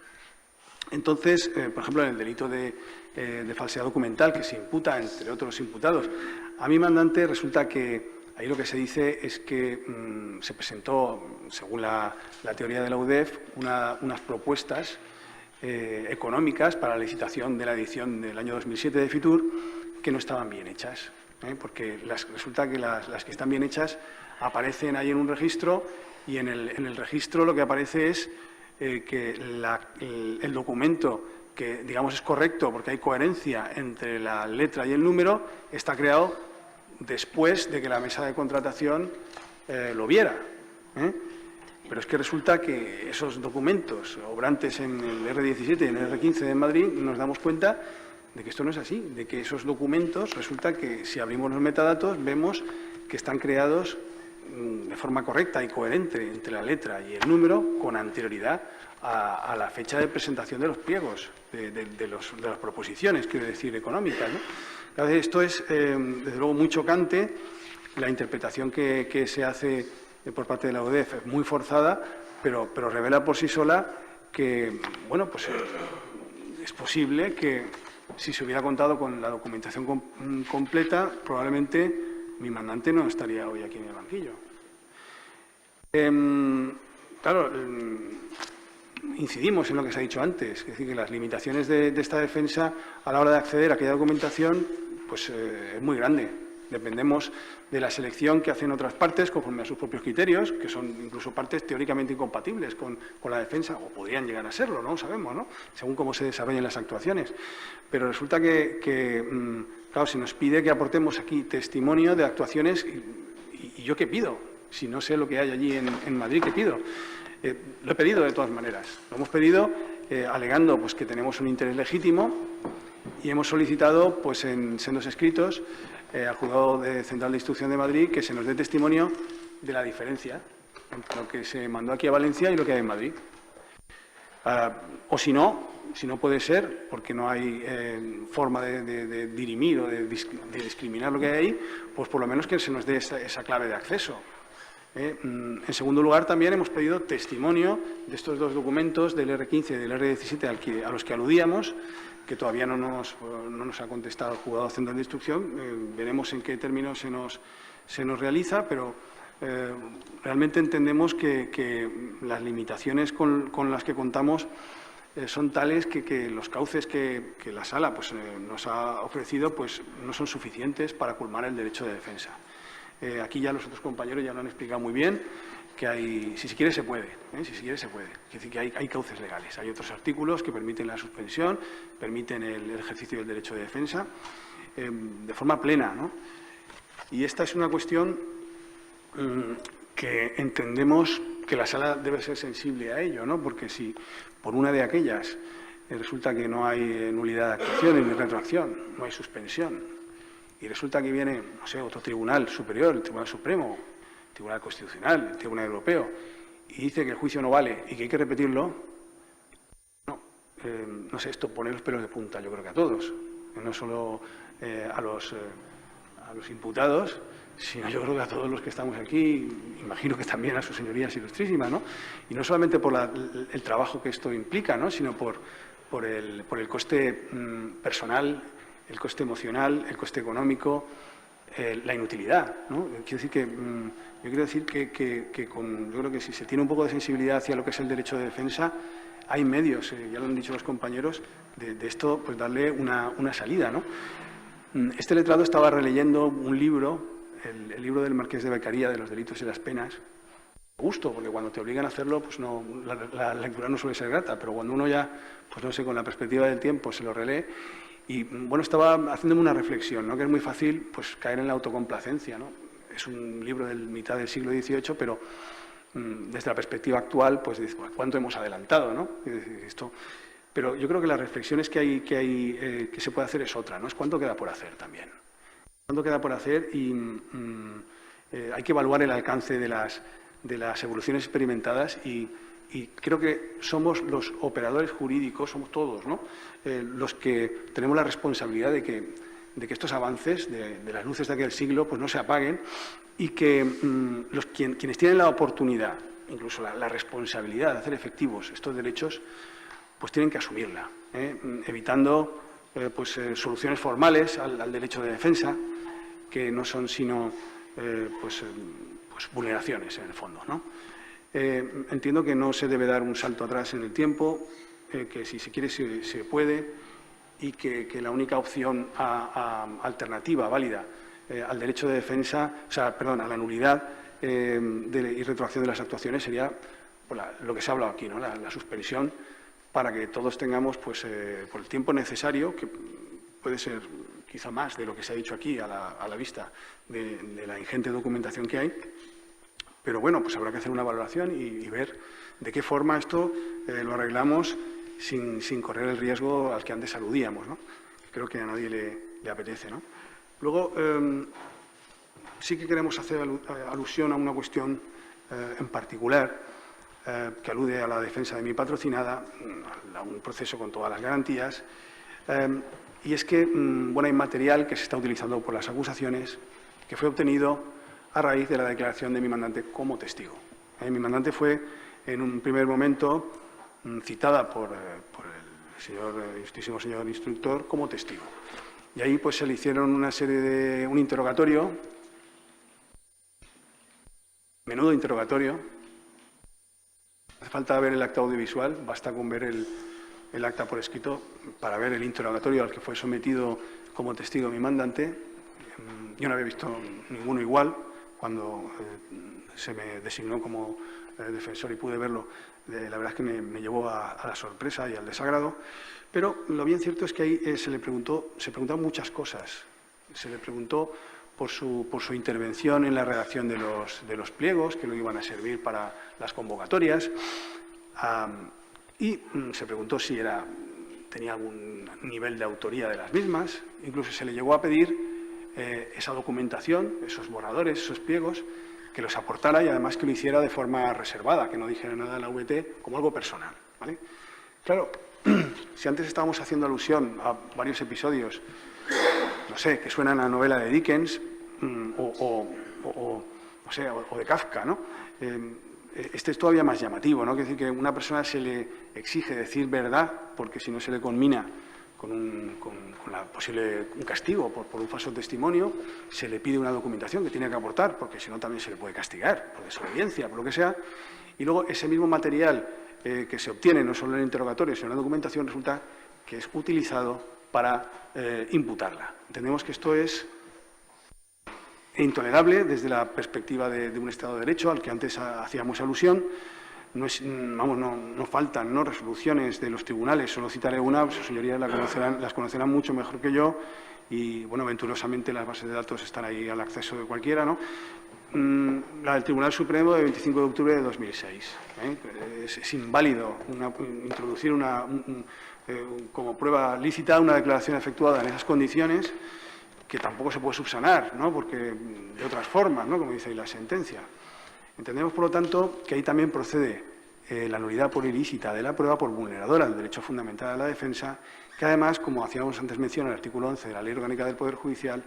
Entonces, por ejemplo, en el delito de falsedad documental que se imputa, entre otros imputados, a mi mandante resulta que ahí lo que se dice es que se presentó, según la teoría de la UDEF, unas propuestas económicas para la licitación de la edición del año 2007 de FITUR que no estaban bien hechas, porque resulta que las que están bien hechas aparecen ahí en un registro y en el registro lo que aparece es que el documento que digamos es correcto porque hay coherencia entre la letra y el número está creado después de que la mesa de contratación lo viera. Pero es que resulta que esos documentos obrantes en el R17 y en el R15 de Madrid nos damos cuenta de que esto no es así, de que esos documentos resulta que si abrimos los metadatos vemos que están creados de forma correcta y coherente entre la letra y el número con anterioridad a la fecha de presentación de los pliegos, de las proposiciones, quiero decir, económicas, ¿no? Claro, esto es, desde luego, muy chocante. La interpretación que se hace por parte de la UDEF es muy forzada, pero revela por sí sola que, bueno, pues es posible que si se hubiera contado con la documentación completa, probablemente mi mandante no estaría hoy aquí en el banquillo. Claro, incidimos en lo que se ha dicho antes, es decir, que las limitaciones de esta defensa a la hora de acceder a aquella documentación pues es muy grande. Dependemos de la selección que hacen otras partes conforme a sus propios criterios, que son incluso partes teóricamente incompatibles con la defensa, o podrían llegar a serlo, no lo sabemos, ¿no? Según cómo se desarrollen las actuaciones. Pero resulta que claro, se nos pide que aportemos aquí testimonio de actuaciones, y yo qué pido, si no sé lo que hay allí en Madrid, ¿qué pido? Lo he pedido de todas maneras. Lo hemos pedido alegando pues, que tenemos un interés legítimo y hemos solicitado pues, en sendos escritos al Juzgado Central de Instrucción de Madrid que se nos dé testimonio de la diferencia entre lo que se mandó aquí a Valencia y lo que hay en Madrid. O si no puede ser, porque no hay forma de dirimir o de discriminar lo que hay ahí, pues por lo menos que se nos dé esa clave de acceso. En segundo lugar, también hemos pedido testimonio de estos dos documentos del R15 y del R17 a los que aludíamos, que todavía no nos ha contestado el Juzgado Central de Instrucción. Veremos en qué términos se nos realiza, pero realmente entendemos que las limitaciones con las que contamos son tales que los cauces que la Sala pues, nos ha ofrecido pues, no son suficientes para culmar el derecho de defensa. Aquí ya los otros compañeros ya lo han explicado muy bien, que hay, si se quiere se puede, si se quiere se puede. Es decir, que hay cauces legales, hay otros artículos que permiten la suspensión, permiten el ejercicio del derecho de defensa de forma plena, ¿no? Y esta es una cuestión que entendemos que la Sala debe ser sensible a ello, ¿no? Porque si por una de aquellas resulta que no hay nulidad de actuación ni retroacción, no hay suspensión, y resulta que viene, no sé, otro tribunal superior, el Tribunal Supremo, el Tribunal Constitucional, el Tribunal Europeo, y dice que el juicio no vale y que hay que repetirlo, no sé, esto pone los pelos de punta, yo creo que a todos, no solo a los imputados, sino yo creo que a todos los que estamos aquí, imagino que también a sus señorías ilustrísimas, ¿no? Y no solamente por el trabajo que esto implica, ¿no? Sino por el coste personal, el coste emocional, el coste económico, la inutilidad, ¿no? Quiero decir que yo creo que si se tiene un poco de sensibilidad hacia lo que es el derecho de defensa, hay medios, ya lo han dicho los compañeros, de esto pues darle una salida, ¿no? Este letrado estaba releyendo un libro, el libro del Marqués de Beccaria, de los delitos y las penas, a gusto, porque cuando te obligan a hacerlo, pues no, la lectura no suele ser grata, pero cuando uno ya, pues no sé, con la perspectiva del tiempo se lo relee, y bueno, estaba haciéndome una reflexión, ¿no? Que es muy fácil pues caer en la autocomplacencia, ¿no? Es un libro de mitad del siglo XVIII, pero desde la perspectiva actual, pues dices, ¿cuánto hemos adelantado, ¿no? Pero yo creo que las reflexiones que se puede hacer es otra, ¿no? Es cuánto queda por hacer también. Cuánto queda por hacer y hay que evaluar el alcance de las evoluciones experimentadas y creo que somos los operadores jurídicos, somos todos, ¿no? Los que tenemos la responsabilidad de que estos avances de las luces de aquel siglo pues no se apaguen y que quienes tienen la oportunidad, incluso la responsabilidad de hacer efectivos estos derechos, pues tienen que asumirla, evitando soluciones formales al derecho de defensa, que no son sino vulneraciones en el fondo, ¿no? Entiendo que no se debe dar un salto atrás en el tiempo, que si se quiere se puede y que la única opción alternativa, válida, al derecho de defensa, a la nulidad y retroacción de las actuaciones sería lo que se ha hablado aquí, ¿no? La suspensión, para que todos tengamos por el tiempo necesario, que puede ser quizá más de lo que se ha dicho aquí a la vista de la ingente documentación que hay, pero bueno, pues habrá que hacer una valoración y ver de qué forma esto lo arreglamos sin correr el riesgo al que antes aludíamos, ¿no? Creo que a nadie le apetece, ¿no? Luego, sí que queremos hacer alusión a una cuestión en particular que alude a la defensa de mi patrocinada, a un proceso con todas las garantías, y es que hay material que se está utilizando por las acusaciones que fue obtenido a raíz de la declaración de mi mandante como testigo. Mi mandante fue, en un primer momento, citada por el justísimo señor instructor como testigo. Y ahí pues se le hicieron un interrogatorio, menudo interrogatorio. No hace falta ver el acta audiovisual, basta con ver el acta por escrito para ver el interrogatorio al que fue sometido como testigo mi mandante. Yo no había visto ninguno igual cuando se me designó como defensor y pude verlo. La verdad es que me llevó a la sorpresa y al desagrado. Pero lo bien cierto es que ahí se preguntaron muchas cosas. Se le preguntó por su intervención en la redacción de los pliegos, que lo iban a servir para las convocatorias. Y se preguntó si tenía algún nivel de autoría de las mismas. Incluso se le llegó a pedir esa documentación, esos borradores, esos pliegos, que los aportara y además que lo hiciera de forma reservada, que no dijera nada en la VT como algo personal, ¿vale? Claro, si antes estábamos haciendo alusión a varios episodios, no sé, que suenan a novela de Dickens o de Kafka, ¿no? Este es todavía más llamativo, ¿no? Es decir, que a una persona se le exige decir verdad porque si no se le conmina con un castigo por un falso testimonio, se le pide una documentación que tiene que aportar, porque si no también se le puede castigar por desobediencia, por lo que sea, y luego ese mismo material que se obtiene no solo en el interrogatorio, sino en la documentación, resulta que es utilizado para imputarla. Entendemos que esto es intolerable desde la perspectiva de un Estado de Derecho al que antes hacíamos alusión. No faltan resoluciones de los tribunales, solo citaré una, sus señorías las conocerán mucho mejor que yo y, bueno, venturosamente las bases de datos están ahí al acceso de cualquiera, ¿no? La del Tribunal Supremo de 25 de octubre de 2006. Es inválido introducir como prueba lícita una declaración efectuada en esas condiciones, que tampoco se puede subsanar, ¿no? Porque de otras formas, ¿no? Como dice ahí la sentencia. Entendemos, por lo tanto, que ahí también procede la nulidad por ilícita de la prueba por vulneradora del derecho fundamental a la defensa, que además, como hacíamos antes mención en el artículo 11 de la Ley Orgánica del Poder Judicial,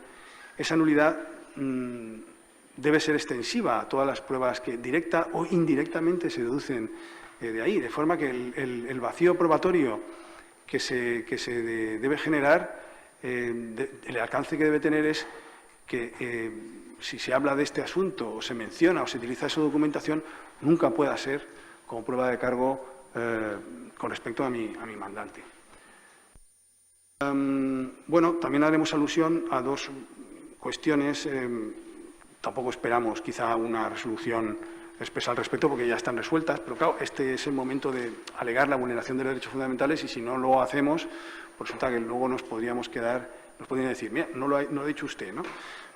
esa nulidad debe ser extensiva a todas las pruebas que directa o indirectamente se deducen de ahí, de forma que el vacío probatorio que se debe generar, el alcance que debe tener es que si se habla de este asunto o se menciona o se utiliza esa documentación, nunca pueda ser como prueba de cargo con respecto a mi mandante. Bueno, también haremos alusión a dos cuestiones. Tampoco esperamos quizá una resolución expresa al respecto porque ya están resueltas, pero claro, este es el momento de alegar la vulneración de los derechos fundamentales y si no lo hacemos, pues resulta que luego nos podrían decir, mira, no lo ha dicho usted, ¿no?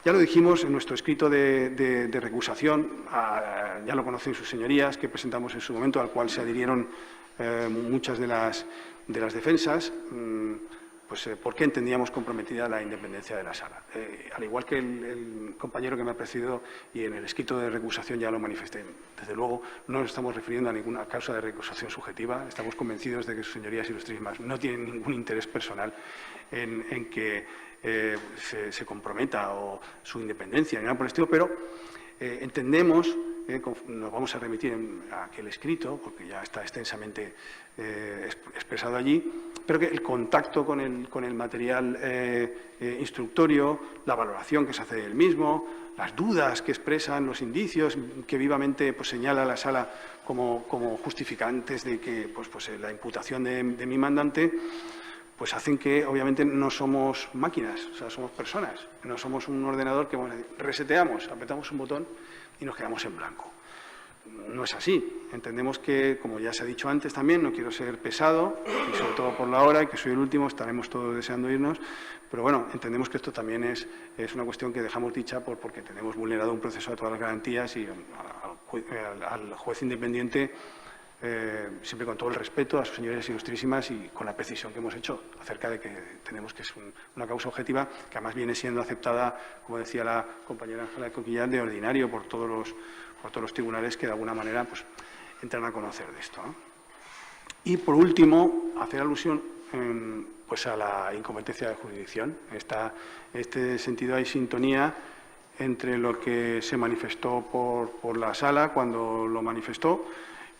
Ya lo dijimos en nuestro escrito de recusación, ya lo conocen sus señorías, que presentamos en su momento, al cual se adhirieron muchas de las defensas, pues por qué entendíamos comprometida la independencia de la Sala. Al igual que el compañero que me ha precedido y en el escrito de recusación ya lo manifesté. Desde luego no nos estamos refiriendo a ninguna causa de recusación subjetiva. Estamos convencidos de que sus señorías ilustrísimas no tienen ningún interés personal en que se comprometa o su independencia ni nada por el estilo, pero entendemos, nos vamos a remitir a aquel escrito, porque ya está extensamente expresado allí, pero que el contacto con el material instructorio, la valoración que se hace del mismo, las dudas que expresan, los indicios que vivamente pues, señala la Sala como justificantes de que la imputación de mi mandante, pues hacen que obviamente no somos máquinas, o sea, somos personas, no somos un ordenador que reseteamos, apretamos un botón y nos quedamos en blanco. No es así. Entendemos que, como ya se ha dicho antes también, no quiero ser pesado, y sobre todo por la hora, y que soy el último, estaremos todos deseando irnos, pero bueno, entendemos que esto también es una cuestión que dejamos dicha porque tenemos vulnerado un proceso de todas las garantías y al juez independiente, siempre con todo el respeto a sus señorías ilustrísimas y con la precisión que hemos hecho acerca de que tenemos que es una causa objetiva que además viene siendo aceptada, como decía la compañera Ángela Coquillán, de ordinario por todos los tribunales que de alguna manera pues, entran a conocer de esto, ¿no? Y por último, hacer alusión pues a la incompetencia de jurisdicción. En este sentido hay sintonía entre lo que se manifestó por la Sala cuando lo manifestó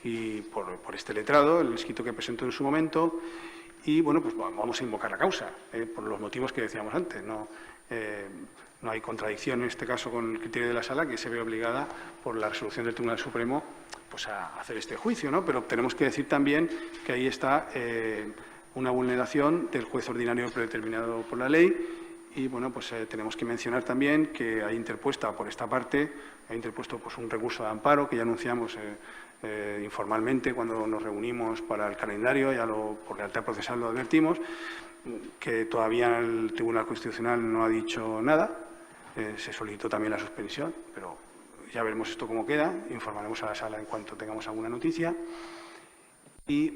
y por este letrado, el escrito que presentó en su momento, y bueno, pues vamos a invocar la causa, por los motivos que decíamos antes. No hay contradicción en este caso con el criterio de la Sala, que se ve obligada por la resolución del Tribunal Supremo pues a hacer este juicio, ¿no? Pero tenemos que decir también que ahí está una vulneración del juez ordinario predeterminado por la ley. Y bueno, pues tenemos que mencionar también que hay interpuesta por esta parte, pues un recurso de amparo que ya anunciamos informalmente cuando nos reunimos para el calendario, por lealtad procesal lo advertimos, que todavía el Tribunal Constitucional no ha dicho nada. Se solicitó también la suspensión, pero ya veremos esto cómo queda, informaremos a la Sala en cuanto tengamos alguna noticia. Y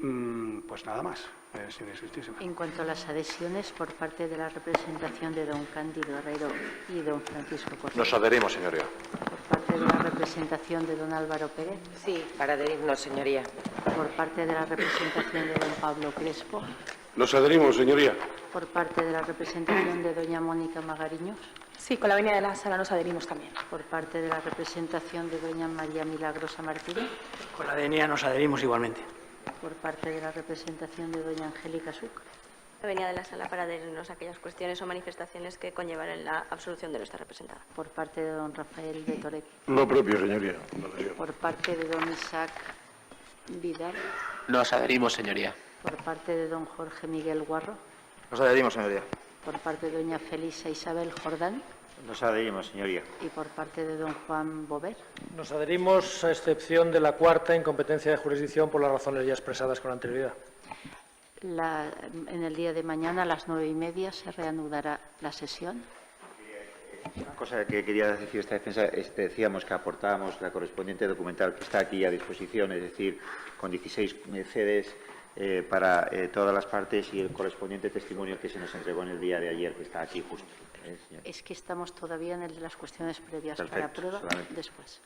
pues nada más, señores ilustrísimas. En cuanto a las adhesiones por parte de la representación de don Cándido Herrero y don Francisco Correa. Nos adherimos, señoría. Por parte de la representación de don Álvaro Pérez. Sí, para adherirnos, señoría. Por parte de la representación de don Pablo Crespo. Nos adherimos, señoría. Por parte de la representación de doña Mónica Magariños. Sí, con la venia de la Sala nos adherimos también. Por parte de la representación de doña María Milagrosa Martínez. Con la venia nos adherimos igualmente. Por parte de la representación de doña Angélica Suc. La venia de la Sala para adherirnos a aquellas cuestiones o manifestaciones que conllevan la absolución de nuestra representada. Por parte de don Rafael de Torek. Lo propio, señoría. Por parte de don Isaac Vidal. Nos adherimos, señoría. Por parte de don Jorge Miguel Guarro. Nos adherimos, señoría. Por parte de doña Felisa Isabel Jordán. Nos adherimos, señoría. Y por parte de don Juan Bover. Nos adherimos a excepción de la cuarta, incompetencia de jurisdicción, por las razones ya expresadas con anterioridad. En el día de mañana a las 9:30 se reanudará la sesión. Una cosa que quería decir esta defensa, decíamos que aportábamos la correspondiente documental que está aquí a disposición, es decir, con 16 CDs para todas las partes y el correspondiente testimonio que se nos entregó en el día de ayer, que está aquí justo. Es que estamos todavía en el de las cuestiones previas. Perfecto, Para prueba, solamente. después.